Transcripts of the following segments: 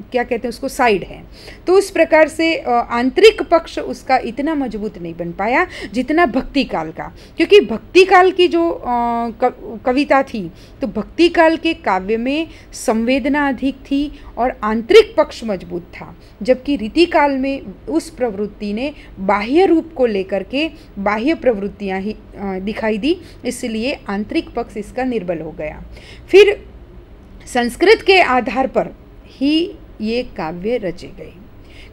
क्या कहते हैं उसको, साइड है। तो उस प्रकार से आंतरिक पक्ष उसका इतना मजबूत नहीं बन पाया जितना भक्ति काल का, क्योंकि भक्ति काल की जो कविता थी तो भक्ति काल के काव्य में संवेदना अधिक थी और आंतरिक पक्ष मजबूत था, जबकि रीति काल में उस प्रवृत्ति ने बाह्य रूप को लेकर के बाह्य प्रवृत्तियां ही दिखाई दी, इसलिए आंतरिक पक्ष इसका निर्बल हो गया। फिर संस्कृत के आधार पर ही ये काव्य रचे गए,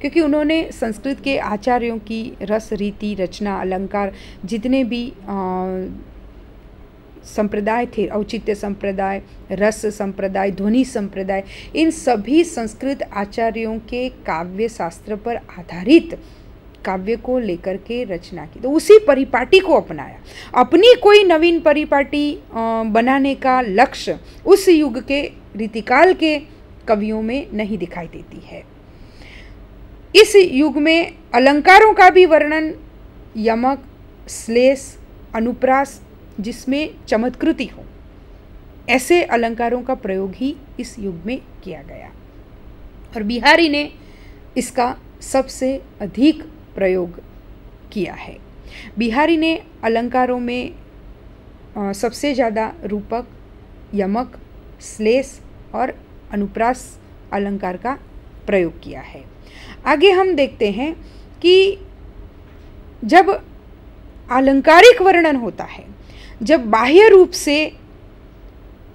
क्योंकि उन्होंने संस्कृत के आचार्यों की रस, रीति, रचना, अलंकार, जितने भी संप्रदाय थे, औचित्य संप्रदाय, रस संप्रदाय, ध्वनि संप्रदाय, इन सभी संस्कृत आचार्यों के काव्य शास्त्र पर आधारित काव्य को लेकर के रचना की। तो उसी परिपाटी को अपनाया। अपनी कोई नवीन परिपाटी बनाने का लक्ष्य उस युग के रीतिकाल के कवियों में नहीं दिखाई देती है। इस युग में अलंकारों का भी वर्णन यमक, श्लेष, अनुप्रास, जिसमें चमत्कृति हो, ऐसे अलंकारों का प्रयोग ही इस युग में किया गया और बिहारी ने इसका सबसे अधिक प्रयोग किया है। बिहारी ने अलंकारों में सबसे ज़्यादा रूपक, यमक, श्लेष और अनुप्रास अलंकार का प्रयोग किया है। आगे हम देखते हैं कि जब अलंकारिक वर्णन होता है, जब बाह्य रूप से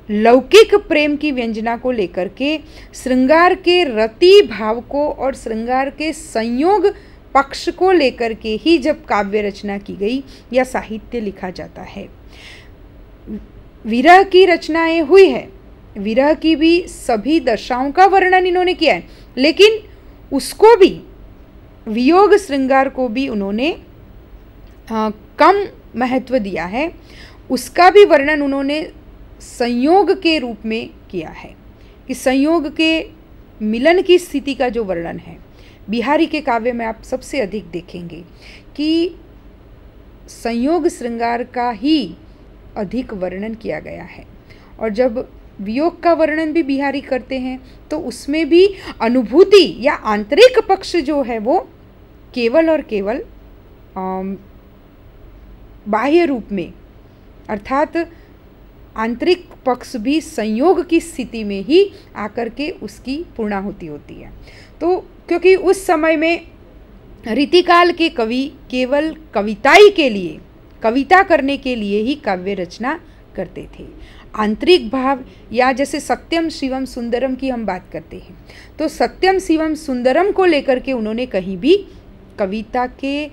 लौकिक प्रेम की व्यंजना को लेकर के श्रृंगार के रति भाव को और श्रृंगार के संयोग पक्ष को लेकर के ही जब काव्य रचना की गई या साहित्य लिखा जाता है। विरह की रचनाएं हुई है, विरह की भी सभी दशाओं का वर्णन इन्होंने किया है, लेकिन उसको भी, वियोग श्रृंगार को भी उन्होंने कम महत्व दिया है। उसका भी वर्णन उन्होंने संयोग के रूप में किया है कि संयोग के मिलन की स्थिति का जो वर्णन है बिहारी के काव्य में आप सबसे अधिक देखेंगे कि संयोग श्रृंगार का ही अधिक वर्णन किया गया है। और जब वियोग का वर्णन भी बिहारी करते हैं तो उसमें भी अनुभूति या आंतरिक पक्ष जो है वो केवल और केवल बाह्य रूप में, अर्थात आंतरिक पक्ष भी संयोग की स्थिति में ही आकर के उसकी पूर्णाहुति होती है। तो क्योंकि उस समय में रीतिकाल के कवि केवल कविताई के लिए, कविता करने के लिए ही काव्य रचना करते थे। आंतरिक भाव या जैसे सत्यम शिवम सुंदरम की हम बात करते हैं तो सत्यम शिवम सुंदरम को लेकर के उन्होंने कहीं भी कविता के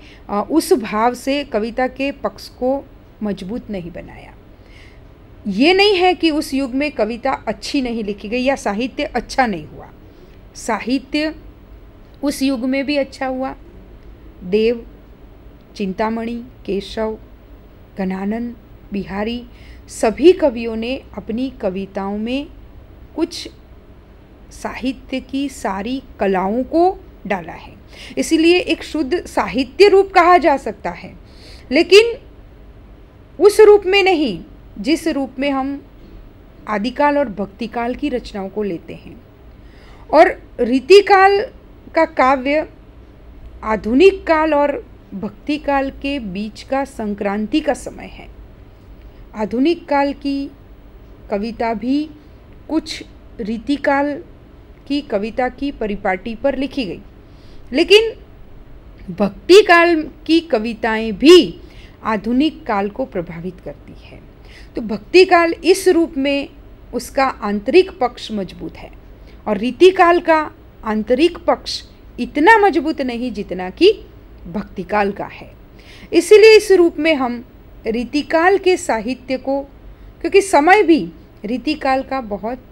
उस भाव से कविता के पक्ष को मजबूत नहीं बनाया। ये नहीं है कि उस युग में कविता अच्छी नहीं लिखी गई या साहित्य अच्छा नहीं हुआ, साहित्य उस युग में भी अच्छा हुआ। देव, चिंतामणि, केशव, घनानंद, बिहारी, सभी कवियों ने अपनी कविताओं में कुछ साहित्य की सारी कलाओं को डाला है, इसीलिए एक शुद्ध साहित्य रूप कहा जा सकता है, लेकिन उस रूप में नहीं जिस रूप में हम आदिकाल और भक्तिकाल की रचनाओं को लेते हैं। और रीतिकाल का काव्य आधुनिक काल और भक्ति काल के बीच का संक्रांति का समय है। आधुनिक काल की कविता भी कुछ रीतिकाल की कविता की परिपाटी पर लिखी गई, लेकिन भक्ति काल की कविताएं भी आधुनिक काल को प्रभावित करती है। तो भक्ति काल इस रूप में उसका आंतरिक पक्ष मजबूत है और रीतिकाल का आंतरिक पक्ष इतना मजबूत नहीं जितना कि भक्ति काल का है। इसीलिए इस रूप में हम रीतिकाल के साहित्य को, क्योंकि समय भी रीतिकाल का बहुत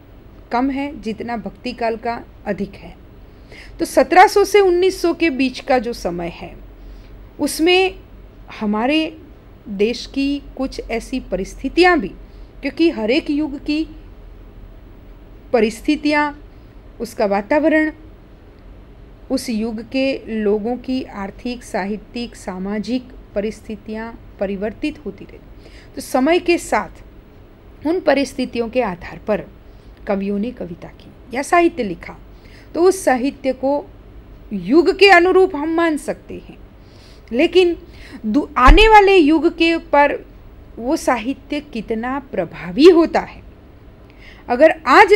कम है जितना भक्ति काल का अधिक है, तो 1700 से 1900 के बीच का जो समय है उसमें हमारे देश की कुछ ऐसी परिस्थितियां भी, क्योंकि हर एक युग की परिस्थितियां, उसका वातावरण, उस युग के लोगों की आर्थिक, साहित्यिक, सामाजिक परिस्थितियां परिवर्तित होती रही। तो समय के साथ उन परिस्थितियों के आधार पर कवियों ने कविता की या साहित्य लिखा। तो उस साहित्य को युग के अनुरूप हम मान सकते हैं, लेकिन आने वाले युग के पर वो साहित्य कितना प्रभावी होता है। अगर आज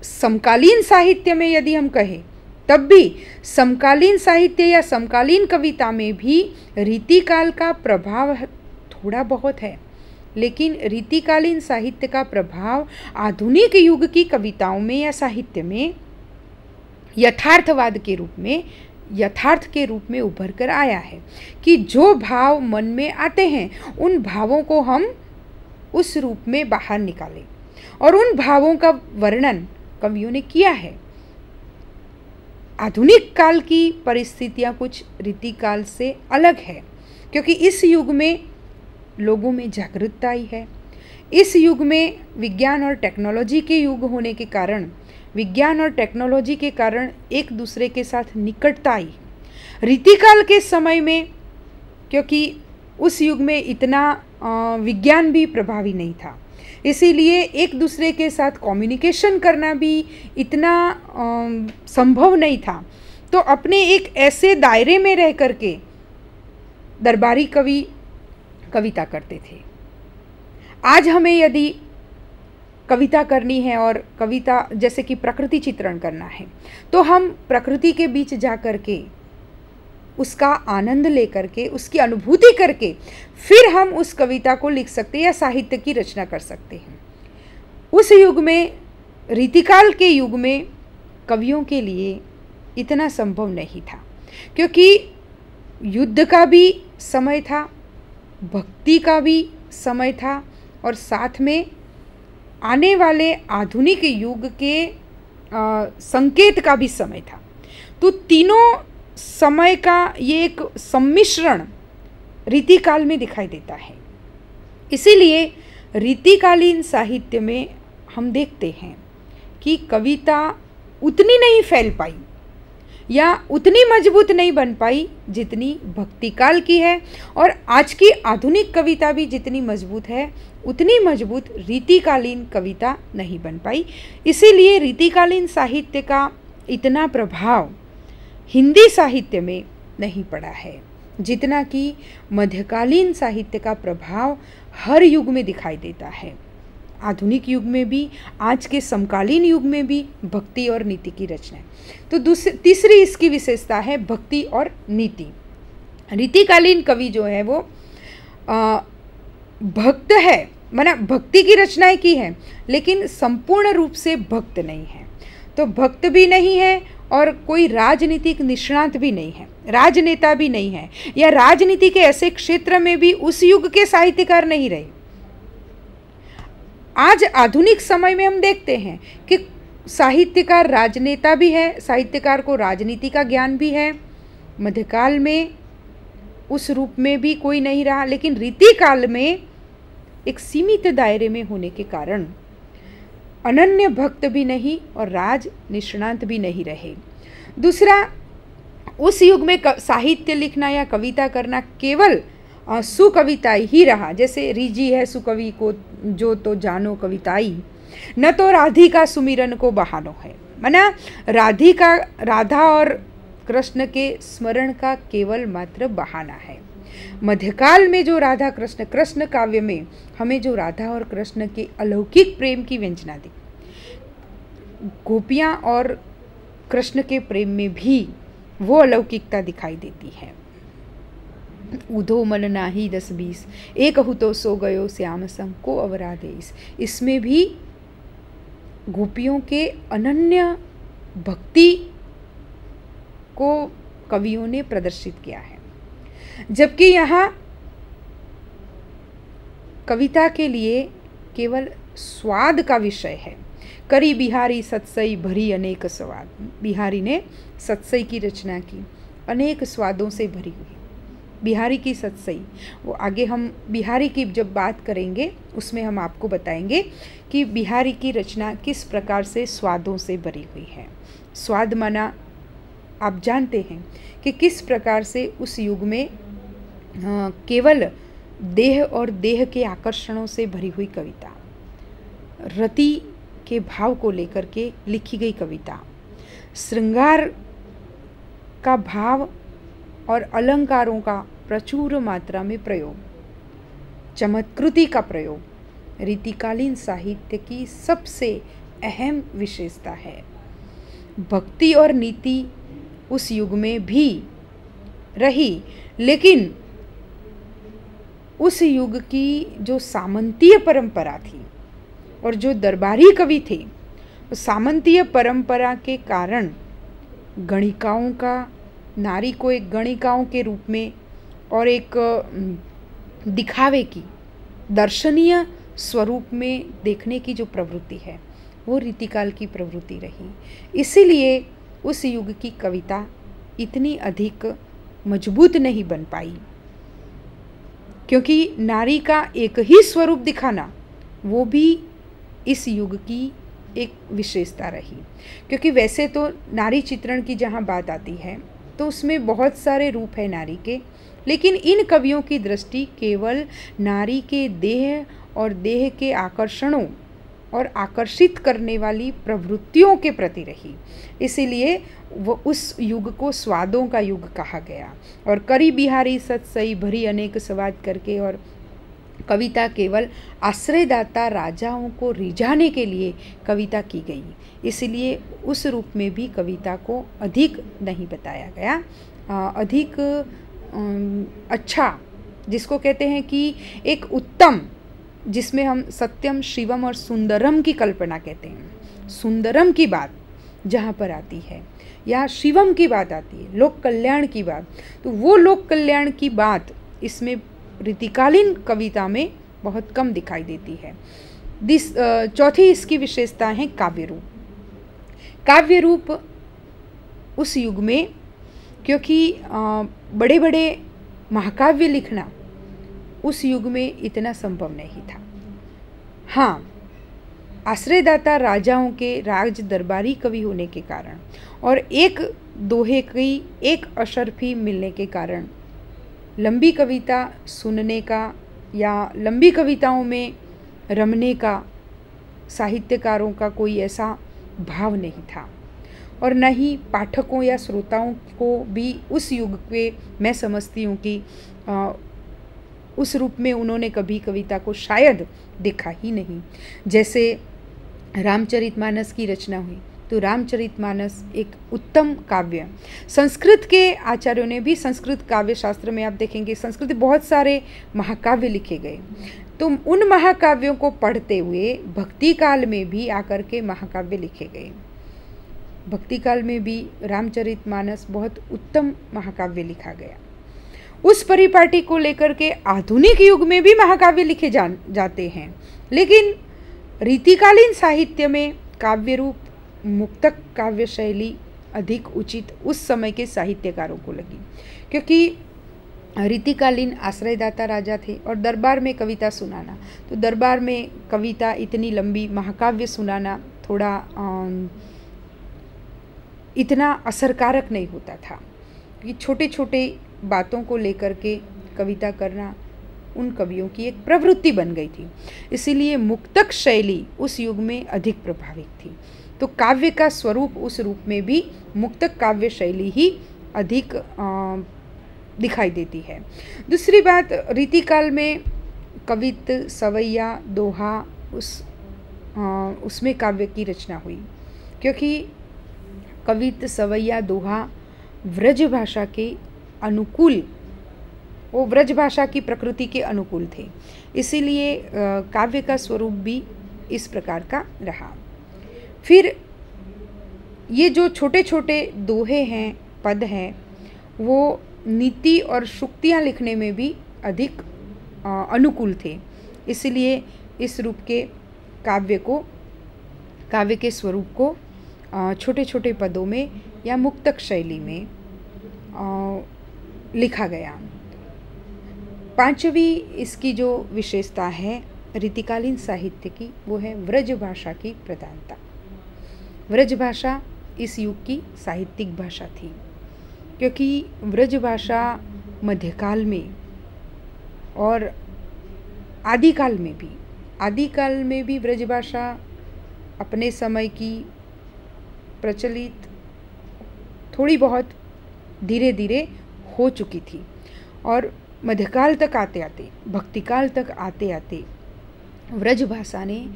समकालीन साहित्य में यदि हम कहें, तब भी समकालीन साहित्य या समकालीन कविता में भी रीतिकाल का प्रभाव थोड़ा बहुत है, लेकिन रीतिकालीन साहित्य का प्रभाव आधुनिक युग की कविताओं में या साहित्य में यथार्थवाद के रूप में, यथार्थ के रूप में उभर कर आया है कि जो भाव मन में आते हैं उन भावों को हम उस रूप में बाहर निकालें, और उन भावों का वर्णन कवियों ने किया है। आधुनिक काल की परिस्थितियाँ कुछ रीतिकाल से अलग है, क्योंकि इस युग में लोगों में जागरूकता आई है। इस युग में विज्ञान और टेक्नोलॉजी के युग होने के कारण, विज्ञान और टेक्नोलॉजी के कारण एक दूसरे के साथ निकटता आई। रीतिकाल के समय में, क्योंकि उस युग में इतना विज्ञान भी प्रभावी नहीं था, इसीलिए एक दूसरे के साथ कम्युनिकेशन करना भी इतना संभव नहीं था। तो अपने एक ऐसे दायरे में रह करके दरबारी कवि कविता करते थे। आज हमें यदि कविता करनी है और कविता जैसे कि प्रकृति चित्रण करना है, तो हम प्रकृति के बीच जा कर के उसका आनंद लेकर के, उसकी अनुभूति करके फिर हम उस कविता को लिख सकते हैं या साहित्य की रचना कर सकते हैं। उस युग में, रीतिकाल के युग में कवियों के लिए इतना संभव नहीं था, क्योंकि युद्ध का भी समय था, भक्ति का भी समय था, और साथ में आने वाले आधुनिक युग के संकेत का भी समय था। तो तीनों समय का ये एक सम्मिश्रण रीतिकाल में दिखाई देता है। इसीलिए रीतिकालीन साहित्य में हम देखते हैं कि कविता उतनी नहीं फैल पाई या उतनी मजबूत नहीं बन पाई जितनी भक्तिकाल की है, और आज की आधुनिक कविता भी जितनी मजबूत है उतनी मजबूत रीतिकालीन कविता नहीं बन पाई। इसीलिए रीतिकालीन साहित्य का इतना प्रभाव हिंदी साहित्य में नहीं पड़ा है जितना कि मध्यकालीन साहित्य का प्रभाव हर युग में दिखाई देता है। आधुनिक युग में भी, आज के समकालीन युग में भी भक्ति और नीति की रचना है। तो तीसरी इसकी विशेषता है भक्ति और नीति। रीतिकालीन कवि जो है वो भक्त है, माना भक्ति की रचनाएं की है, लेकिन संपूर्ण रूप से भक्त नहीं है। तो भक्त भी नहीं है और कोई राजनीतिक निष्णात भी नहीं है, राजनेता भी नहीं है, या राजनीति के ऐसे क्षेत्र में भी उस युग के साहित्यकार नहीं रहे। आज आधुनिक समय में हम देखते हैं कि साहित्यकार राजनेता भी है, साहित्यकार को राजनीति का ज्ञान भी है। मध्यकाल में उस रूप में भी कोई नहीं रहा, लेकिन रीतिकाल में एक सीमित दायरे में होने के कारण अनन्य भक्त भी नहीं और राज निष्णांत भी नहीं रहे। दूसरा, उस युग में साहित्य लिखना या कविता करना केवल सुकविता ही रहा। जैसे रीजी है सुकवि को जो तो जानो कविताई, न तो राधिका सुमिरन को बहानो है। माना राधिका, राधा और कृष्ण के स्मरण का केवल मात्र बहाना है। मध्यकाल में जो राधा कृष्ण, कृष्ण काव्य में हमें जो राधा और कृष्ण के अलौकिक प्रेम की व्यंजना दी, गोपियाँ और कृष्ण के प्रेम में भी वो अलौकिकता दिखाई देती है। उधो मन नाही 10-20, एक हु तो सो गयो श्याम संग को अवरा देस। इसमें भी गोपियों के अनन्य भक्ति को कवियों ने प्रदर्शित किया है। जबकि यहाँ कविता के लिए केवल स्वाद का विषय है। करी बिहारी सत्सई भरी अनेक स्वाद। बिहारी ने सत्सई की रचना की, अनेक स्वादों से भरी हुई बिहारी की सत्सई। वो आगे हम बिहारी की जब बात करेंगे उसमें हम आपको बताएंगे कि बिहारी की रचना किस प्रकार से स्वादों से भरी हुई है। स्वाद माना आप जानते हैं कि किस प्रकार से उस युग में केवल देह और देह के आकर्षणों से भरी हुई कविता, रति के भाव को लेकर के लिखी गई कविता, श्रृंगार का भाव और अलंकारों का प्रचुर मात्रा में प्रयोग, चमत्कृति का प्रयोग रीतिकालीन साहित्य की सबसे अहम विशेषता है। भक्ति और नीति उस युग में भी रही, लेकिन उस युग की जो सामंतीय परंपरा थी और जो दरबारी कवि थे, सामंतीय परंपरा के कारण गणिकाओं का, नारी को एक गणिकाओं के रूप में और एक दिखावे की, दर्शनीय स्वरूप में देखने की जो प्रवृत्ति है वो रीतिकाल की प्रवृत्ति रही। इसीलिए उस युग की कविता इतनी अधिक मजबूत नहीं बन पाई, क्योंकि नारी का एक ही स्वरूप दिखाना वो भी इस युग की एक विशेषता रही। क्योंकि वैसे तो नारी चित्रण की जहाँ बात आती है तो उसमें बहुत सारे रूप है नारी के, लेकिन इन कवियों की दृष्टि केवल नारी के देह और देह के आकर्षणों और आकर्षित करने वाली प्रवृत्तियों के प्रति रही। इसीलिए वो उस युग को स्वादों का युग कहा गया। और करी बिहारी सत सई भरी अनेक स्वाद करके, और कविता केवल आश्रयदाता राजाओं को रिझाने के लिए कविता की गई, इसलिए उस रूप में भी कविता को अधिक नहीं बताया गया। अधिक अच्छा, जिसको कहते हैं कि एक उत्तम, जिसमें हम सत्यम शिवम और सुंदरम की कल्पना कहते हैं, सुंदरम की बात जहाँ पर आती है या शिवम की बात आती है, लोक कल्याण की बात, तो वो लोक कल्याण की बात इसमें रीतिकालीन कविता में बहुत कम दिखाई देती है। चौथी इसकी विशेषता है काव्य रूप। काव्य रूप उस युग में, क्योंकि बड़े बड़े महाकाव्य लिखना उस युग में इतना संभव नहीं था। हाँ, आश्रयदाता राजाओं के राज दरबारी कवि होने के कारण और एक दोहे की एक अशरफी मिलने के कारण लंबी कविता सुनने का या लंबी कविताओं में रमने का साहित्यकारों का कोई ऐसा भाव नहीं था, और न ही पाठकों या श्रोताओं को भी उस युग के, मैं समझती हूँ कि उस रूप में उन्होंने कभी कविता को शायद देखा ही नहीं। जैसे रामचरितमानस की रचना हुई, तो रामचरितमानस एक उत्तम काव्य, संस्कृत के आचार्यों ने भी, संस्कृत काव्य शास्त्र में आप देखेंगे संस्कृत बहुत सारे महाकाव्य लिखे गए, तो उन महाकाव्यों को पढ़ते हुए भक्ति काल में भी आकर के महाकाव्य लिखे गए। भक्ति काल में भी रामचरितमानस बहुत उत्तम महाकाव्य लिखा गया। उस परिपाटी को लेकर के आधुनिक युग में भी महाकाव्य लिखे जाते हैं, लेकिन रीतिकालीन साहित्य में काव्य रूप, मुक्तक काव्य शैली अधिक उचित उस समय के साहित्यकारों को लगी, क्योंकि रीतिकालीन आश्रयदाता राजा थे और दरबार में कविता सुनाना, तो दरबार में कविता इतनी लंबी महाकाव्य सुनाना थोड़ा इतना असरकारक नहीं होता था, कि छोटे छोटे बातों को लेकर के कविता करना उन कवियों की एक प्रवृत्ति बन गई थी। इसीलिए मुक्तक शैली उस युग में अधिक प्रभावित थी, तो काव्य का स्वरूप उस रूप में भी मुक्तक काव्य शैली ही अधिक दिखाई देती है। दूसरी बात, रीतिकाल में कवित, सवैया, दोहा उसमें काव्य की रचना हुई, क्योंकि कवित, सवैया, दोहा व्रज भाषा के अनुकूल, वो व्रज भाषा की प्रकृति के अनुकूल थे, इसीलिए काव्य का स्वरूप भी इस प्रकार का रहा। फिर ये जो छोटे छोटे दोहे हैं, पद हैं, वो नीति और शुक्तियाँ लिखने में भी अधिक अनुकूल थे, इसलिए इस रूप के काव्य के स्वरूप को छोटे छोटे पदों में या मुक्तक शैली में लिखा गया। पांचवी इसकी जो विशेषता है रीतिकालीन साहित्य की, वो है व्रज भाषा की प्रधानता। व्रज भाषा इस युग की साहित्यिक भाषा थी, क्योंकि व्रज भाषा मध्यकाल में और आदिकाल में भी व्रज भाषा अपने समय की प्रचलित थोड़ी बहुत धीरे धीरे हो चुकी थी। और मध्यकाल तक आते आते, भक्तिकाल तक आते आते व्रज भाषा ने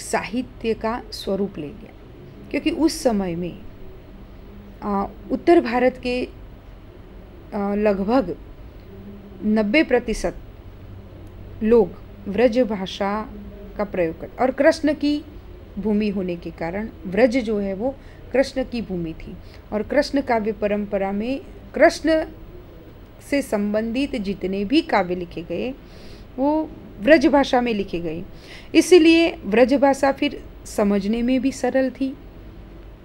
साहित्य का स्वरूप ले लिया, क्योंकि उस समय में उत्तर भारत के लगभग 90% लोग व्रज भाषा का प्रयोग करते, और कृष्ण की भूमि होने के कारण व्रज जो है वो कृष्ण की भूमि थी। और कृष्ण काव्य परंपरा में कृष्ण से संबंधित जितने भी काव्य लिखे गए वो व्रज भाषा में लिखे गए। इसीलिए व्रज भाषा फिर समझने में भी सरल थी,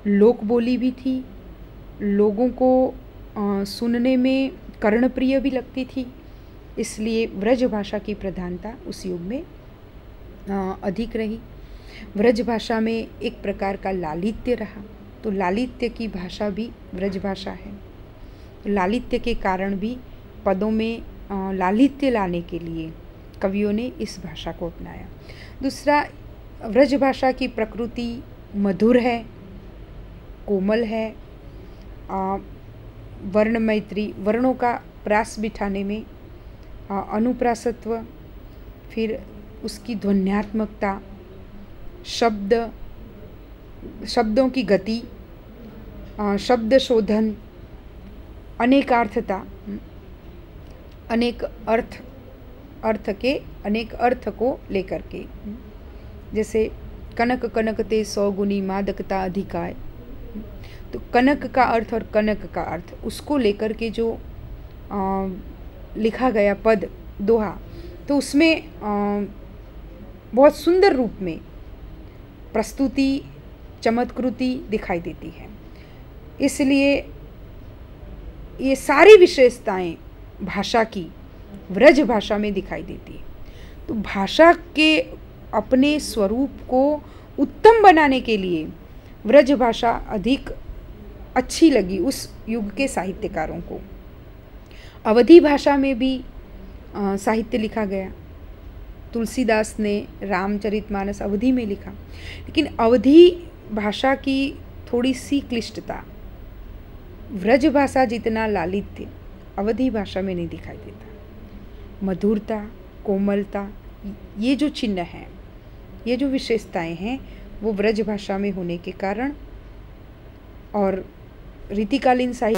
लोक बोली भी थी, लोगों को सुनने में कर्णप्रिय भी लगती थी। इसलिए व्रज भाषा की प्रधानता उस युग में अधिक रही। व्रज भाषा में एक प्रकार का लालित्य रहा, तो लालित्य की भाषा भी व्रज भाषा है। लालित्य के कारण भी पदों में लालित्य लाने के लिए कवियों ने इस भाषा को अपनाया। दूसरा, व्रज भाषा की प्रकृति मधुर है, कोमल है, वर्ण मैत्री, वर्णों का प्रास बिठाने में अनुप्रासत्व, फिर उसकी ध्वन्यात्मकता, शब्दों की गति, शब्द शोधन, अनेकार्थता, अनेक अर्थ को लेकर के, जैसे कनक कनकते 100 गुनी मादकता अधिकाय, तो कनक का अर्थ और कनक का अर्थ उसको लेकर के जो लिखा गया पद दोहा, तो उसमें बहुत सुंदर रूप में प्रस्तुति, चमत्कृति दिखाई देती है। इसलिए ये सारी विशेषताएं भाषा की व्रज भाषा में दिखाई देती है। तो भाषा के अपने स्वरूप को उत्तम बनाने के लिए व्रज भाषा अधिक अच्छी लगी उस युग के साहित्यकारों को। अवधी भाषा में भी साहित्य लिखा गया। तुलसीदास ने रामचरितमानस अवधी में लिखा, लेकिन अवधी भाषा की थोड़ी सी क्लिष्टता, व्रज भाषा जितना लालित्य अवधी भाषा में नहीं दिखाई देता। मधुरता, कोमलता, ये जो चिन्ह हैं, ये जो विशेषताएं हैं, वो व्रज भाषा में होने के कारण और रीतिकालीन साहित्य